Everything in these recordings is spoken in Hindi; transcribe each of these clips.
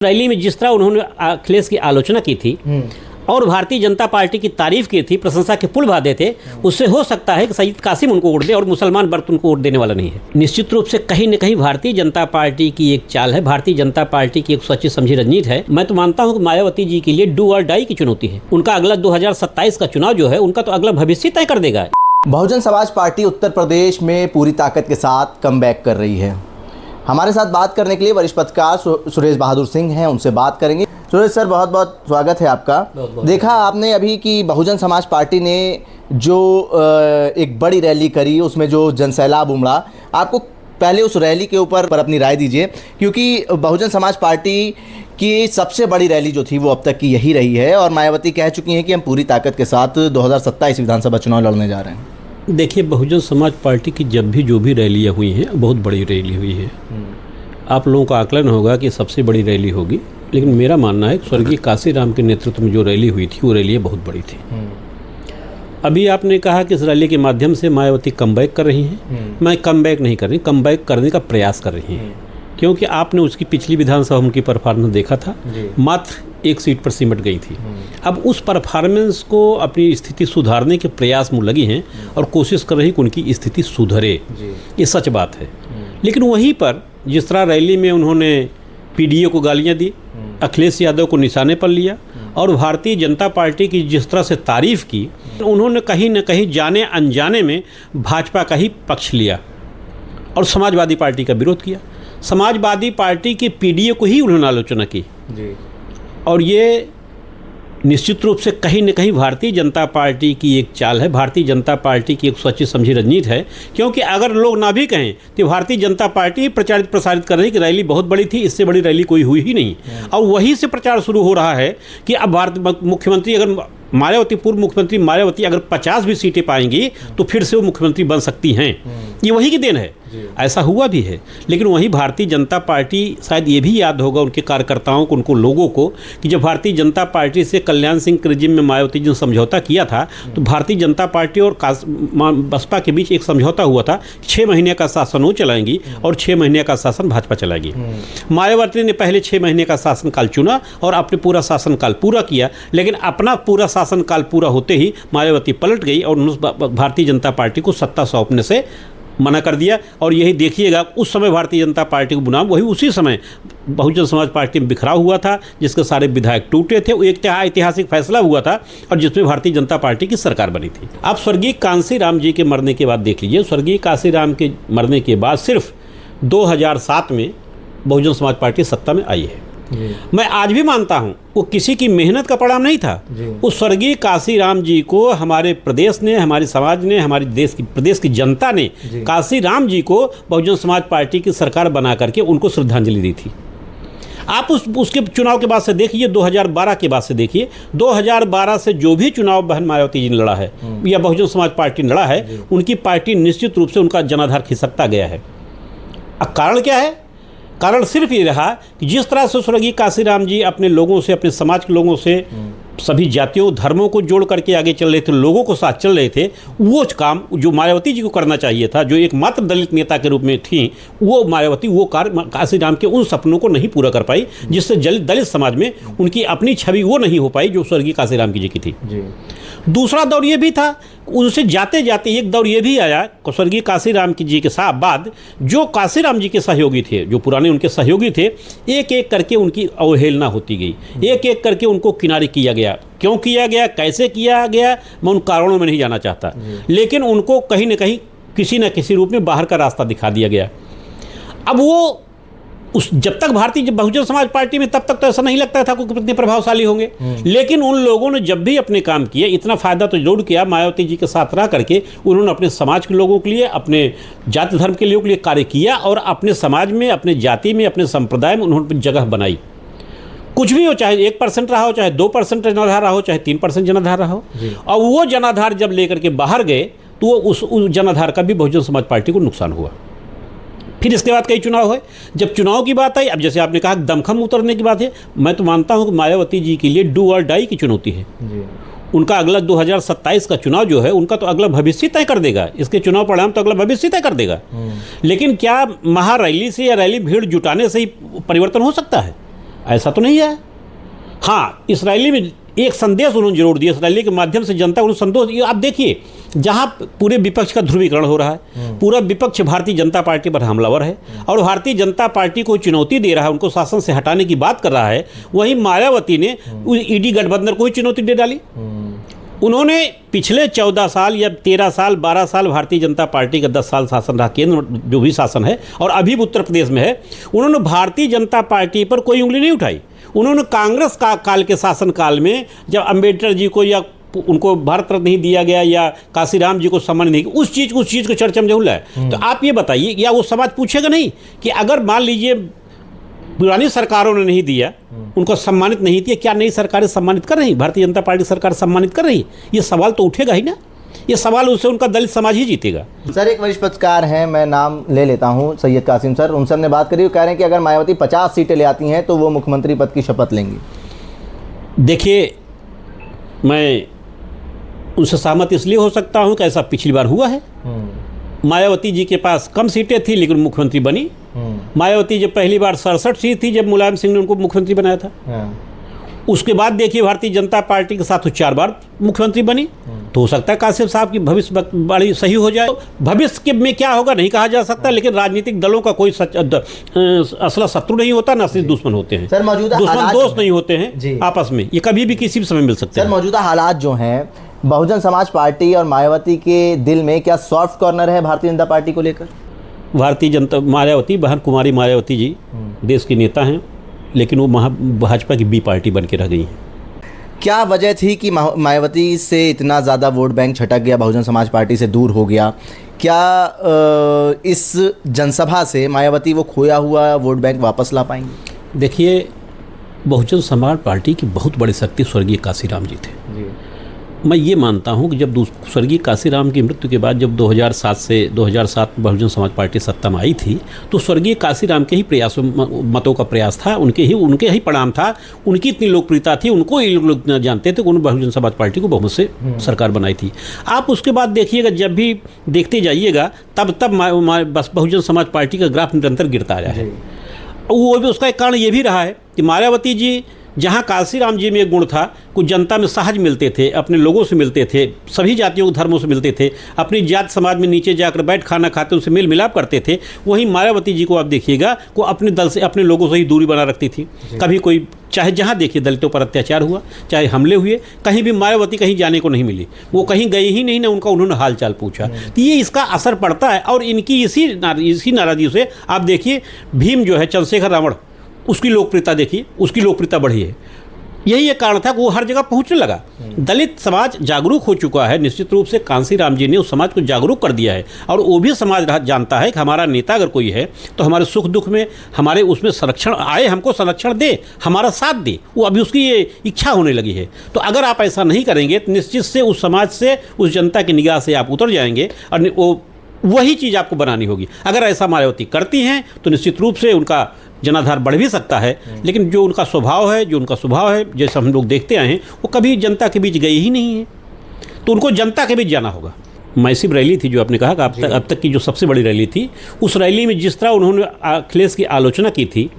रैली में जिस तरह उन्होंने अखिलेश की आलोचना की थी और भारतीय जनता पार्टी की तारीफ की थी, प्रशंसा के पुल बांधे थे, उससे हो सकता है कि सईद कासिम उनको वोट दे और मुसलमान वर्ग उनको वोट देने वाला नहीं है। निश्चित रूप से कहीं न कहीं भारतीय जनता पार्टी की एक चाल है, भारतीय जनता पार्टी की एक सोची समझी रणनीति है। मैं तो मानता हूं कि मायावती जी के लिए डू और डाई की चुनौती है। उनका अगला 2027 का चुनाव जो है, उनका तो अगला भविष्य तय कर देगा। बहुजन समाज पार्टी उत्तर प्रदेश में पूरी ताकत के साथ कमबैक कर रही है। हमारे साथ बात करने के लिए वरिष्ठ पत्रकार सुरेश बहादुर सिंह हैं, उनसे बात करेंगे। सुरेश सर, बहुत बहुत स्वागत है आपका। देखा आपने अभी कि बहुजन समाज पार्टी ने जो एक बड़ी रैली करी, उसमें जो जनसैलाब उमड़ा, आपको पहले उस रैली के ऊपर अपनी राय दीजिए, क्योंकि बहुजन समाज पार्टी की सबसे बड़ी रैली जो थी वो अब तक की यही रही है और मायावती कह चुकी हैं कि हम पूरी ताकत के साथ 2027 विधानसभा चुनाव लड़ने जा रहे हैं। देखिए, बहुजन समाज पार्टी की जब भी जो भी रैलियाँ हुई हैं, बहुत बड़ी रैली हुई है। आप लोगों का आकलन होगा कि सबसे बड़ी रैली होगी, लेकिन मेरा मानना है कि स्वर्गीय काशीराम के नेतृत्व में जो रैली हुई थी वो रैली बहुत बड़ी थी। अभी आपने कहा कि इस रैली के माध्यम से मायावती कमबैक कर रही हैं। मैं कमबैक नहीं कर रही, कमबैक करने का प्रयास कर रही हैं, क्योंकि आपने उसकी पिछली विधानसभा में की परफॉर्मेंस देखा था, मात्र एक सीट पर सिमट गई थी। अब उस परफॉर्मेंस को अपनी स्थिति सुधारने के प्रयास में लगी हैं और कोशिश कर रही कि उनकी स्थिति सुधरे। ये सच बात है। लेकिन वहीं पर जिस तरह रैली में उन्होंने पीडीओ को गालियां दी, अखिलेश यादव को निशाने पर लिया और भारतीय जनता पार्टी की जिस तरह से तारीफ की, उन्होंने कहीं न कहीं जाने अनजाने में भाजपा का ही पक्ष लिया और समाजवादी पार्टी का विरोध किया। समाजवादी पार्टी के पीडीओ को ही उन्होंने आलोचना की और ये निश्चित रूप से कहीं न कहीं भारतीय जनता पार्टी की एक चाल है, भारतीय जनता पार्टी की एक सोची समझी रणनीति है। क्योंकि अगर लोग ना भी कहें तो भारतीय जनता पार्टी प्रचारित प्रसारित कर रही है कि रैली बहुत बड़ी थी, इससे बड़ी रैली कोई हुई ही नहीं। और वहीं से प्रचार शुरू हो रहा है कि अब भारत मुख्यमंत्री अगर मायावती, पूर्व मुख्यमंत्री मायावती अगर 50 भी सीटें पाएंगी तो फिर से वो मुख्यमंत्री बन सकती हैं। ये वही की देन है। ऐसा हुआ भी है। लेकिन वहीं भारतीय जनता पार्टी, शायद ये भी याद होगा उनके कार्यकर्ताओं को, उनको लोगों को, कि जब भारतीय जनता पार्टी से कल्याण सिंह के रिजिम में मायावती जी ने समझौता किया था तो भारतीय जनता पार्टी और बसपा के बीच एक समझौता हुआ था, 6 महीने का शासन वो चलाएंगी और 6 महीने का शासन भाजपा चलाएगी। मायावती ने पहले 6 महीने का शासनकाल चुना और अपने पूरा शासनकाल पूरा किया, लेकिन अपना पूरा शासनकाल पूरा होते ही मायावती पलट गई और भारतीय जनता पार्टी को सत्ता सौंपने से मना कर दिया। और यही देखिएगा, उस समय भारतीय जनता पार्टी को बुनाम वही उसी समय बहुजन समाज पार्टी में बिखराव हुआ था, जिसके सारे विधायक टूटे थे। वो एक ऐतिहासिक फैसला हुआ था और जिसमें भारतीय जनता पार्टी की सरकार बनी थी। आप स्वर्गीय कांशीराम जी के मरने के बाद देख लीजिए, स्वर्गीय कांशीराम के मरने के बाद सिर्फ 2007 में बहुजन समाज पार्टी सत्ता में आई है। मैं आज भी मानता हूं वो किसी की मेहनत का परिणाम नहीं था। उस स्वर्गीय काशीराम जी को हमारे प्रदेश ने, हमारे समाज ने, हमारे प्रदेश की जनता ने काशीराम जी को बहुजन समाज पार्टी की सरकार बना करके उनको श्रद्धांजलि दी थी। आप उसके चुनाव के बाद से देखिए, 2012 के बाद से देखिए, 2012 से जो भी चुनाव बहन मायावती जी ने लड़ा है या बहुजन समाज पार्टी ने लड़ा है, उनकी पार्टी निश्चित रूप से उनका जनाधार खिसकता गया है। अब कारण क्या है? कारण सिर्फ ये रहा कि जिस तरह से स्वर्गीय काशीराम जी अपने लोगों से, अपने समाज के लोगों से, सभी जातियों धर्मों को जोड़ करके आगे चल रहे थे, लोगों को साथ चल रहे थे, वो काम जो मायावती जी को करना चाहिए था, जो एकमात्र दलित नेता के रूप में थी, वो मायावती वो कार्य काशीराम के उन सपनों को नहीं पूरा कर पाई, जिससे दलित समाज में उनकी अपनी छवि वो नहीं हो पाई जो स्वर्गीय काशीराम जी की थी। दूसरा दौर ये भी था, उनसे जाते जाते एक दौर ये भी आया स्वर्गीय काशीराम जी के साथ बाद जो काशीराम जी के सहयोगी थे, जो पुराने उनके सहयोगी थे, एक एक करके उनकी अवहेलना होती गई, एक एक करके उनको किनारे किया गया। क्यों किया गया, कैसे किया गया, मैं उन कारणों में नहीं जाना चाहता, लेकिन उनको कहीं न कहीं किसी न किसी रूप में बाहर का रास्ता दिखा दिया गया। अब वो जब तक भारतीय बहुजन समाज पार्टी में, तब तक तो ऐसा नहीं लगता था कि कितने प्रभावशाली होंगे। लेकिन उन लोगों ने जब भी अपने काम किए, इतना फायदा तो जरूर किया, मायावती जी के साथ रह करके उन्होंने अपने समाज के लोगों के लिए, अपने जाति धर्म के लोगों के लिए कार्य किया और अपने समाज में, अपने जाति में, अपने संप्रदाय में उन्होंने जगह बनाई। कुछ भी हो, चाहे 1% रहा हो, चाहे 2% जनाधार रहा हो, चाहे 3% जनाधार रहा हो, और वो जनाधार जब लेकर के बाहर गए तो उस जनाधार का भी बहुजन समाज पार्टी को नुकसान हुआ। फिर इसके बाद कई चुनाव हुए। जब चुनाव की बात आई, अब जैसे आपने कहा दमखम उतरने की बात है, मैं तो मानता हूं कि मायावती जी के लिए डू और डाई की चुनौती है। उनका अगला 2027 का चुनाव जो है, उनका तो अगला भविष्य तय कर देगा। इसके चुनाव परिणाम तो अगला भविष्य तय कर देगा। लेकिन क्या महारैली से या रैली भीड़ जुटाने से ही परिवर्तन हो सकता है? ऐसा तो नहीं है। हाँ, इस रैली में एक संदेश उन्होंने जरूर दिया, इस रैली के माध्यम से जनता को संतोष। आप देखिए, जहाँ पूरे विपक्ष का ध्रुवीकरण हो रहा है, पूरा विपक्ष भारतीय जनता पार्टी पर हमलावर है और भारतीय जनता पार्टी को चुनौती दे रहा है, उनको शासन से हटाने की बात कर रहा है। वहीं मायावती ने ईडी गठबंधन को ही चुनौती दे डाली। उन्होंने पिछले 14 साल या 13 साल 12 साल भारतीय जनता पार्टी का 10 साल शासन रहा, केंद्र जो भी शासन है और अभी भी उत्तर प्रदेश में है, उन्होंने भारतीय जनता पार्टी पर कोई उंगली नहीं उठाई। उन्होंने कांग्रेस का काल के शासन काल में जब अंबेडकर जी को या उनको भारत रत्न नहीं दिया गया या काशीराम जी को सम्मान नहीं, उस चीज़ को चर्चा में जरूर है। तो आप ये बताइए, या वो समाज पूछेगा नहीं कि अगर मान लीजिए पुरानी सरकारों ने नहीं दिया, उनको सम्मानित नहीं किया, क्या नई सरकारें सम्मानित कर रही, भारतीय जनता पार्टी सरकार सम्मानित कर रही? ये सवाल तो उठेगा ही ना। ये सवाल उससे उनका दलित समाज ही जीतेगा। सर, एक वरिष्ठ पत्रकार हैं, मैं नाम ले लेता हूं, सैयद कासिम सर, उनसे हमने बात करी, वो कह रहे हैं कि अगर मायावती 50 सीटें ले आती हैं तो वो मुख्यमंत्री पद की शपथ लेंगी। देखिए, मैं उनसे सहमत इसलिए हो सकता हूं कि ऐसा पिछली बार हुआ है। मायावती जी के पास कम सीटें थी लेकिन मुख्यमंत्री बनी। मायावती जब पहली बार 67 सीट थी जब मुलायम सिंह ने उनको मुख्यमंत्री बनाया था। उसके बाद देखिए भारतीय जनता पार्टी के साथ वो 4 बार मुख्यमंत्री बनी। तो हो सकता है कासिम साहब की भविष्यवाणी सही हो जाए। भविष्य के में क्या होगा नहीं कहा जा सकता, लेकिन राजनीतिक दलों का कोई असला शत्रु नहीं होता, ना सिर्फ दुश्मन होते हैं। सर, मौजूदा दुश्मन दोस्त नहीं होते हैं आपस में, ये कभी भी किसी भी समय मिल सकते हैं। सर, मौजूदा हालात जो हैं, बहुजन समाज पार्टी और मायावती के दिल में क्या सॉफ्ट कॉर्नर है भारतीय जनता पार्टी को लेकर? भारतीय जनता मायावती, बहन कुमारी मायावती जी देश की नेता हैं, लेकिन वो भाजपा की बी पार्टी बन के रह गई हैं। क्या वजह थी कि मायावती से इतना ज़्यादा वोट बैंक छटक गया, बहुजन समाज पार्टी से दूर हो गया? क्या इस जनसभा से मायावती वो खोया हुआ वोट बैंक वापस ला पाएंगे? देखिए, बहुजन समाज पार्टी की बहुत बड़ी शक्ति स्वर्गीय काशीराम जी थे। मैं ये मानता हूँ कि जब स्वर्गीय काशीराम की मृत्यु के बाद जब 2007 बहुजन समाज पार्टी सत्ता में आई थी, तो स्वर्गीय काशीराम के ही प्रयासों मतों का प्रयास था, उनके ही परिणाम था, उनकी इतनी लोकप्रियता थी, उनको ये लोग जानते थे कि उन्होंने बहुजन समाज पार्टी को बहुमत से सरकार बनाई थी। आप उसके बाद देखिएगा, जब भी देखते जाइएगा तब बस बहुजन समाज पार्टी का ग्राफ निरंतर गिरता आ रहा है। वो भी उसका एक कारण ये भी रहा है कि मायावती जी, जहाँ काशीराम जी में एक गुण था, कुछ जनता में सहज मिलते थे, अपने लोगों से मिलते थे, सभी जातियों को धर्मों से मिलते थे, अपनी जात समाज में नीचे जाकर बैठ खाना खाते उनसे मेल मिलाप करते थे। वहीं मायावती जी को आप देखिएगा, वो अपने दल से, अपने लोगों से ही दूरी बना रखती थी। कभी कोई, चाहे जहाँ देखिए दलितों पर अत्याचार हुआ, चाहे हमले हुए, कहीं भी मायावती कहीं जाने को नहीं मिली, वो कहीं गई ही नहीं, ना उनका उन्होंने हाल चाल पूछा। तो ये इसका असर पड़ता है। और इनकी इसी नाराज़गी से आप देखिए, भीम जो है, चंद्रशेखर रावण, उसकी लोकप्रियता देखिए, उसकी लोकप्रियता बढ़ी है। यही एक कारण था कि वो हर जगह पहुंचने लगा। दलित समाज जागरूक हो चुका है। निश्चित रूप से कांसीराम जी ने उस समाज को जागरूक कर दिया है, और वो भी समाज जानता है कि हमारा नेता अगर कोई है तो हमारे सुख दुख में, हमारे उसमें संरक्षण आए, हमको संरक्षण दे, हमारा साथ दे। वो अभी उसकी ये इच्छा होने लगी है। तो अगर आप ऐसा नहीं करेंगे तो निश्चित से उस समाज से, उस जनता की निगाह से आप उतर जाएंगे, और वो वही चीज़ आपको बनानी होगी। अगर ऐसा मायावती करती हैं तो निश्चित रूप से उनका जनाधार बढ़ भी सकता है, लेकिन जो उनका स्वभाव है, जैसा हम लोग देखते आए हैं, वो कभी जनता के बीच गए ही नहीं है। तो उनको जनता के बीच जाना होगा। मैसिव रैली थी जो आपने कहा कि अब तक की जो सबसे बड़ी रैली थी, उस रैली में जिस तरह उन्होंने अखिलेश की आलोचना की थी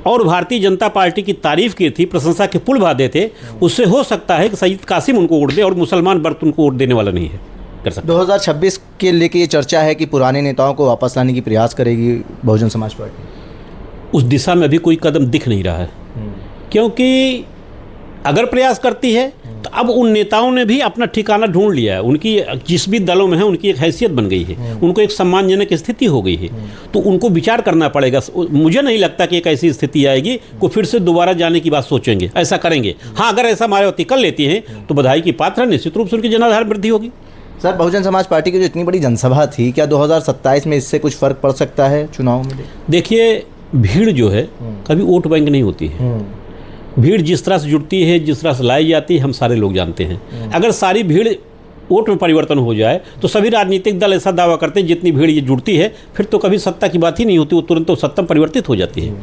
और भारतीय जनता पार्टी की तारीफ की थी, प्रशंसा के पुल बांधे थे, उससे हो सकता है कि सैयद कासिम उनको वोट दे और मुसलमान वर्ग उनको वोट देने वाला नहीं है। 2026 के लेके ये चर्चा है कि पुराने नेताओं को वापस लाने की प्रयास करेगी बहुजन समाज पार्टी। उस दिशा में अभी कोई कदम दिख नहीं रहा है, क्योंकि अगर प्रयास करती है तो अब उन नेताओं ने भी अपना ठिकाना ढूंढ लिया है। उनकी जिस भी दलों में है उनकी एक हैसियत बन गई है, उनको एक सम्मानजनक स्थिति हो गई है। तो उनको विचार करना पड़ेगा। मुझे नहीं लगता कि एक ऐसी स्थिति आएगी को फिर से दोबारा जाने की बात सोचेंगे, ऐसा करेंगे। हाँ, अगर ऐसा मायावती कर लेती हैं तो बधाई की पात्र है, निश्चित रूप से उनकी जनाधार वृद्धि होगी। सर, बहुजन समाज पार्टी की जो इतनी बड़ी जनसभा थी, क्या 2027 में इससे कुछ फर्क पड़ सकता है चुनाव में? देखिए, भीड़ जो है कभी वोट बैंक नहीं होती है। भीड़ जिस तरह से जुड़ती है, जिस तरह से लाई जाती है, हम सारे लोग जानते हैं। अगर सारी भीड़ वोट में परिवर्तन हो जाए तो सभी राजनीतिक दल ऐसा दावा करते हैं जितनी भीड़ ये जुड़ती है फिर तो कभी सत्ता की बात ही नहीं होती, वो तुरंत तो सत्ता परिवर्तित हो जाती है।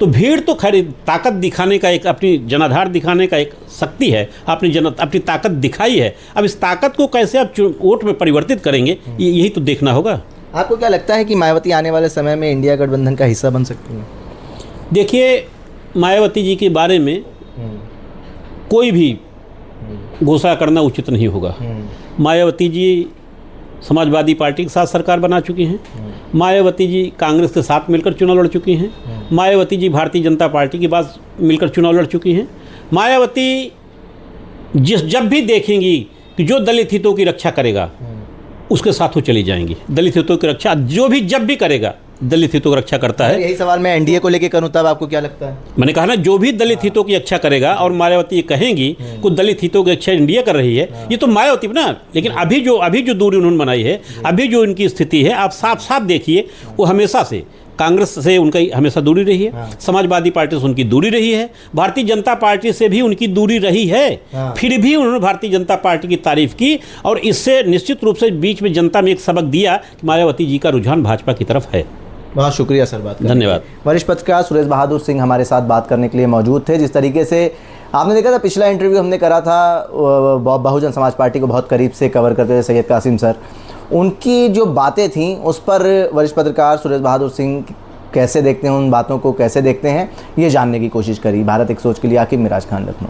तो भीड़ तो खैर ताकत दिखाने का एक, अपनी जनाधार दिखाने का एक शक्ति है, अपनी ताकत दिखाई है। अब इस ताकत को कैसे आप वोट में परिवर्तित करेंगे, यही तो देखना होगा। आपको क्या लगता है कि मायावती आने वाले समय में इंडिया गठबंधन का हिस्सा बन सकती है? देखिए, मायावती जी के बारे में कोई भी घोषणा करना उचित नहीं होगा। मायावती जी समाजवादी पार्टी के साथ सरकार बना चुकी हैं। मायावती जी कांग्रेस के साथ मिलकर चुनाव लड़ चुकी हैं। मायावती जी भारतीय जनता पार्टी के बाद मिलकर चुनाव लड़ चुकी हैं। मायावती जब भी देखेंगी कि जो दलित हितों की रक्षा करेगा उसके साथ वो चली जाएंगी। दलित हितों की रक्षा जो भी जब भी करेगा दलित हितों की रक्षा करता है। यही सवाल मैं एनडीए को लेकर करूं तब आपको क्या लगता है? मैंने कहा ना, जो भी दलित हितों की रक्षा करेगा, और मायावती ये कहेंगी कि दलित हितों की रक्षा इंडिया कर रही है, ये तो मायावती ना। लेकिन अभी जो दूरी उन्होंने बनाई है, अभी जो इनकी स्थिति है, आप साफ साफ देखिए, वो हमेशा से कांग्रेस से उनका हमेशा दूरी रही है। समाजवादी पार्टी से उनकी दूरी रही है। भारतीय जनता पार्टी से भी उनकी दूरी रही है। फिर भी उन्होंने भारतीय जनता पार्टी की तारीफ की, और इससे निश्चित रूप से बीच में जनता में एक सबक दिया कि मायावती जी का रुझान भाजपा की तरफ है। बहुत शुक्रिया सर, बात करने के लिए। धन्यवाद। वरिष्ठ पत्रकार सुरेश बहादुर सिंह हमारे साथ बात करने के लिए मौजूद थे। जिस तरीके से आपने देखा था, पिछला इंटरव्यू हमने करा था बहुजन समाज पार्टी को बहुत करीब से कवर करते थे सैयद कासिम सर, उनकी जो बातें थीं उस पर वरिष्ठ पत्रकार सुरेश बहादुर सिंह कैसे देखते हैं, उन बातों को कैसे देखते हैं, ये जानने की कोशिश करी। भारत एक सोच के लिए आकिब मिराज खान, लखनऊ।